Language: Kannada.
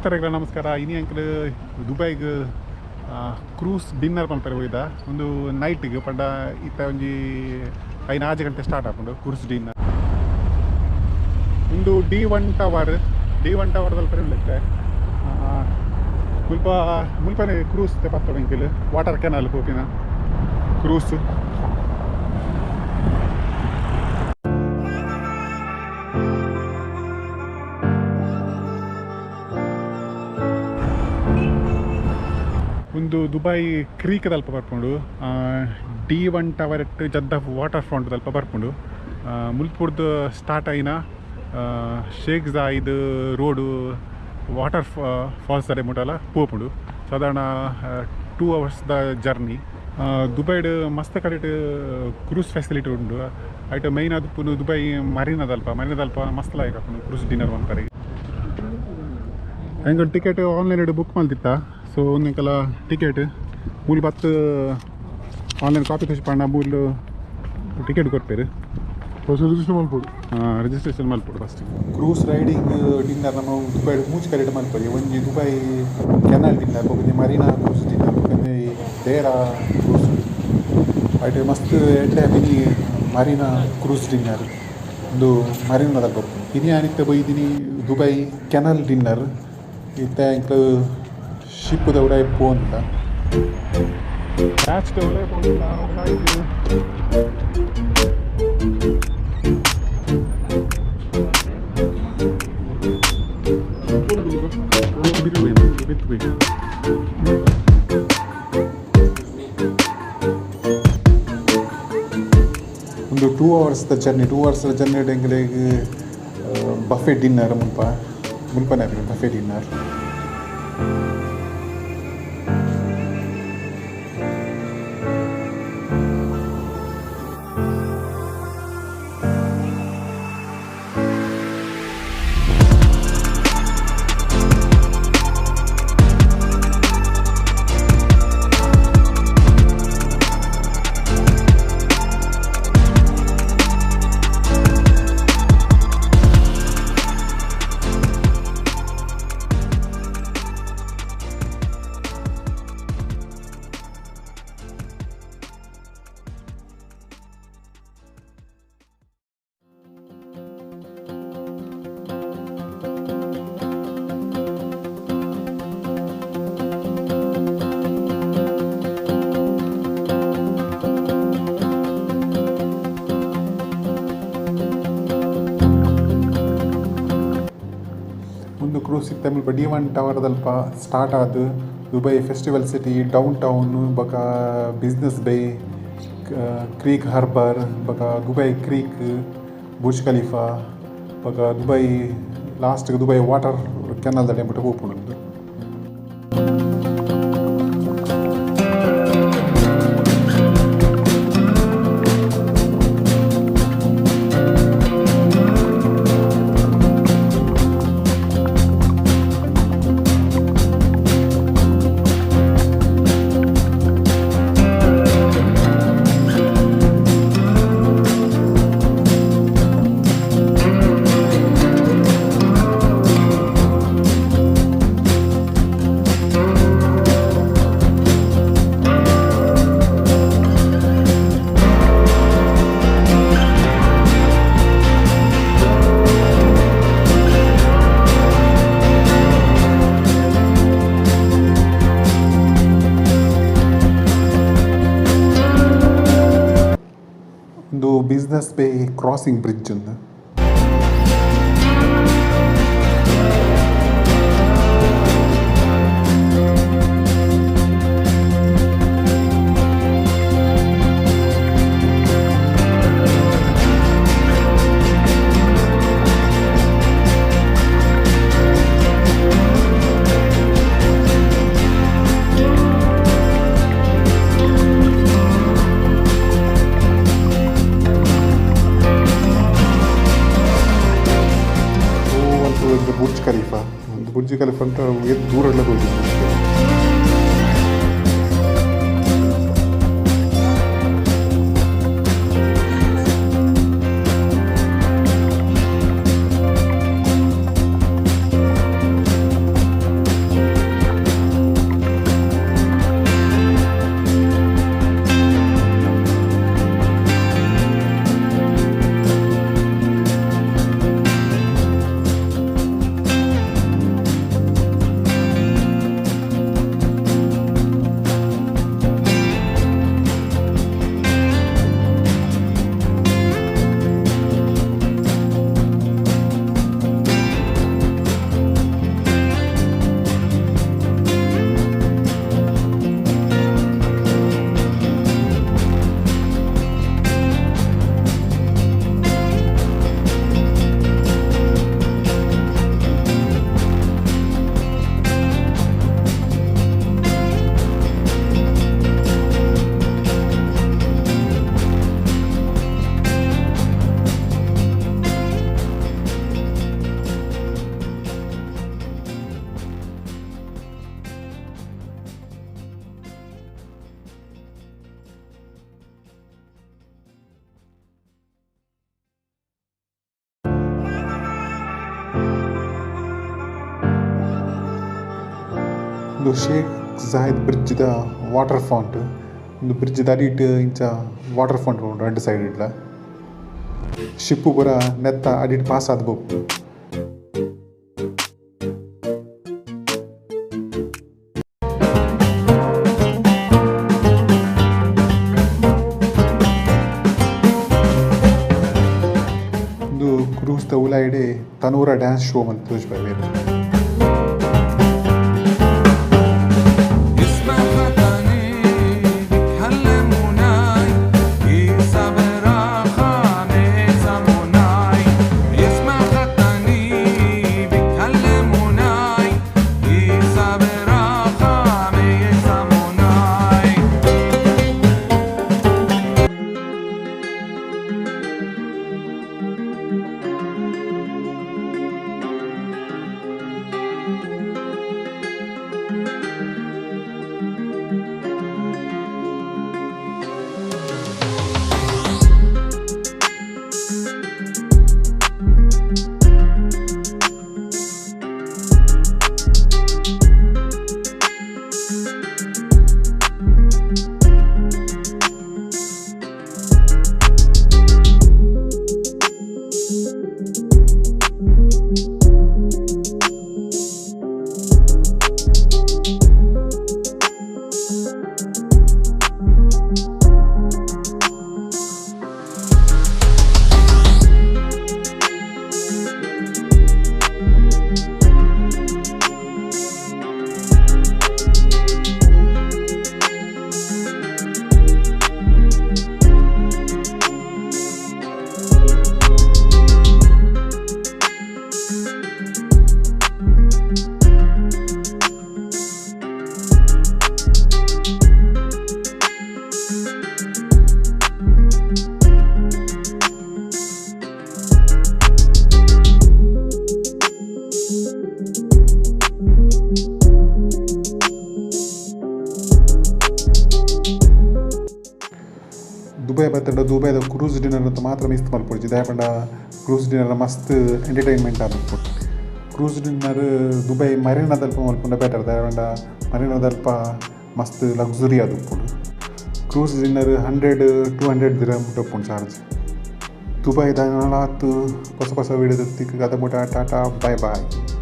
ಮಾತಾಡೋಲ್ಲ ನಮಸ್ಕಾರ. ಇನಿ ಅಂಕಲ್ ದುಬೈಗೆ ಕ್ರೂಸ್ ಡಿನ್ನರ್ ಪಂಪರೆ ಹೋಯ್ದ ಒಂದು ನೈಟ್ಗೆ ಪಂಡ ಇತ್ತ ಒಂಜಿ 5-6 ಗಂಟೆ ಸ್ಟಾರ್ಟ್ ಆಪುಂಡು ಕ್ರೂಸ್ ಡಿನ್ನರ್. ಒಂದು D1 ಟವರ್ದಲ್ಲಿ ಪರಲೆತ್ತೆ ಮುಲ್ಪನೆ ಕ್ರೂಸ್ ಪತ್ತೋಡು ಇಂಕಲ್ ವಾಟರ್ ಕೆನಾಲ್ ಹೋಪಿನ ಕ್ರೂಸ್. ಒಂದು ದುಬೈ ಕ್ರೀಕ್ ದಲ್ಪ ಬರ್ಕೊಂಡು D1 ಟವರ್ ಜದ್ದ ವಾಟರ್ ಫ್ರಂಟ್ ದಲ್ಪ ಬರ್ಕೊಂಡು ಮುಲ್ಪುರ್ದು ಸ್ಟಾರ್ಟ್ ಆಯಿನ Sheikh Zayed road water falls ಅರೆ ಮುಟ್ಟಲ್ಲ ಪೋಪುಂಡು. ಸಾಧಾರಣ 2 hours ಜರ್ನಿ. ದುಬೈಡ್ ಮಸ್ತ್ ಕಡೆಟ್ ಕ್ರೂಸ್ ಫೆಸಿಲಿಟಿ ಉಂಡು. ಐಟ್ ಮೈನ್ ಅದು ದುಬೈ ಮರೀನದಲ್ಪ ಮಸ್ತ್ ಲಾಯಕ್ ಹಾಕೊಂಡು ಕ್ರೂಸ್ ಡಿನ್ನರ್ ಅಂತಾರೆ. ಹೆಂಗೆ ಟಿಕೆಟ್ ಆನ್ಲೈನ್ ಬುಕ್ ಮಾಡ್ತಿತ್ತ. ಸೊ ಒಂದಕ್ಕೆಲ್ಲ ಟಿಕೆಟ್ ಮೂಲ 10 ಆನ್ಲೈನ್ ಕಾಪಿ ತೋರಿಸಿ ಪಣ್ಣ ಮೂಲು ಟಿಕೆಟ್ ಕೊಡ್ಪೇರು. ರಿಜಿಸ್ಟ್ರೇಷನ್ ಮಲ್ಪಡು ಫಸ್ಟ್. ಕ್ರೂಸ್ ರೈಡಿಂಗ್ ಡಿನ್ನರ್ ನಮ್ಮ ದುಬೈ ಮೂಚ್ ಕರೆಕ್ಟ್ ಮಲ್ಪಡಿ. ಒಂಜಿ ದುಬೈ ಕೆನಾಲ್ ಡಿನ್ನರ್ ಹೋಗಿ ಮರೀನಾ ಕ್ರೂಸ್ ಡಿನ್ನರ್ ಹೋಗಿ ಡೇರಾ ಕ್ರೂಸ್ ಐಟೆ ಮಸ್ತ್ ಎಂಟೆ ಮಿನಿ ಮರೀನಾ ಕ್ರೂಸ್ ಡಿನ್ನರ್ ಒಂದು ಮರೀನಾದಾಗ ಹೋಗ್ತೀನಿ. ಇನಿ ಅನಿಕ್ತ ಬೈದಿನಿ ದುಬೈ ಕೆನಾಲ್ ಡಿನ್ನರ್ ಇತ್ತ ಇಂಕ ಶಿಪ್ ದೌಡ ಪೋಂದ ಮ್ಯಾಚ್ ದೌಡ ಪೋಂದ ಒಂದು 2 hours ಜರ್ನಿ. 2 hours ಜರ್ನಿ ಹೆಂಗೆ ಬಫೆ ಡಿನ್ನರ್ ಮುಲ್ಪನೆ ಬಫೆ ಡಿನ್ನರ್. ಕ್ರೂಸ್ ಇತ್ತ ಮುಲ್ಪ D1 ಟವರ್ದಲ್ಪ ಸ್ಟಾರ್ಟ್ ಆದು Dubai festival city downtown ಬಕ ಬಿಸ್ನೆಸ್ ಬೇ ಕ್ರೀಕ್ ಹಾರ್ಬರ್ ಬಕ ದುಬೈ ಕ್ರೀಕ್ ಬುರ್ಜ್ ಖಲೀಫಾ ಬಕ ದುಬೈ ಲಾಸ್ಟ್ಗೆ ದುಬೈ ವಾಟರ್ ಕೆನಾಲ್ ದಂಡೆ ಬಿಟ್ಟು ಹೋಗ್ಬಿಡುದು. ಬಿಸ್ನೆಸ್ ಬೇ ಕ್ರಾಸಿಂಗ್ ಬ್ರಿಡ್ಜ್ ఉంది. ಬುರ್ಜ್ ಖಲೀಫಾ ಅಂತ ದೂರ ಎಲ್ಲ ಹೋಗಿದ್ದೆ. ಇದು ಶೇಖ್ ಜಾಹಿದ್ ಬ್ರಿಡ್ಜ್ದ ವಾಟರ್ ಫಾಂಟ್. ಒಂದು ಬ್ರಿಡ್ಜ್ ದಾರಿಟ್ ಇಂಚ ವಾಟರ್ ಫಾಂಟ್ ಉಂಟು ಎರಡು ಸೈಡ್ ಇಡ್ಲ. ಶಿಪ್ಪು ಪೂರ ನೆತ್ತ ಅಡಿಟ್ ಪಾಸ್ ಆದ್ ಬೋಕು. ಒಂದು ಕ್ರೂಸ್ ದ ಉಲಾಯಿಡೆ ತನೂರ ಡ್ಯಾನ್ಸ್ ಶೋ ಅಂತ ತೋರಿಸ್ಬಾರ್ದು. ದುಬೈ ಬತ್ತಂಡ ದುಬೈದ ಕ್ರೂಸ್ ಡಿನ್ನರ್ ಅಂತ ಮಾತ್ರ ಮಿಸ್ ಮಲ್ಪೊಡ್ಜಿ. ದಾಯಪಂಡ ಕ್ರೂಸ್ ಡಿನ್ನರ್ ಮಸ್ತ್ ಎಂಟರ್ಟೈನ್ಮೆಂಟ್ ಆಗುತ್ತೆ. ಕ್ರೂಸ್ ಡಿನ್ನರ್ ದುಬೈ ಮರೀನಾದಲ್ಪ ಮಲ್ಪುಂಡ ಬೆಟರ್. ದಾಯಪಂಡ ಮರೀನಾದಲ್ಪ ಮಸ್ತ್ ಲಕ್ಸುರಿ ಆದುಪ್ಪುಡು. ಕ್ರೂಸ್ ಡಿನ್ನರ್ 100-200 ದಿರಹಮ್ ಉಂಟು ಚಾರ್ಜ್. ದುಬೈ ದಾಯನಾಳಾತು ಹೊಸ ಹೊಸ ವಿಡಿಯೋದ ತಿಕ್ಕ ಗದ ಮುಟ ಟಾಟಾ ಬಾಯ್ ಬಾಯ್.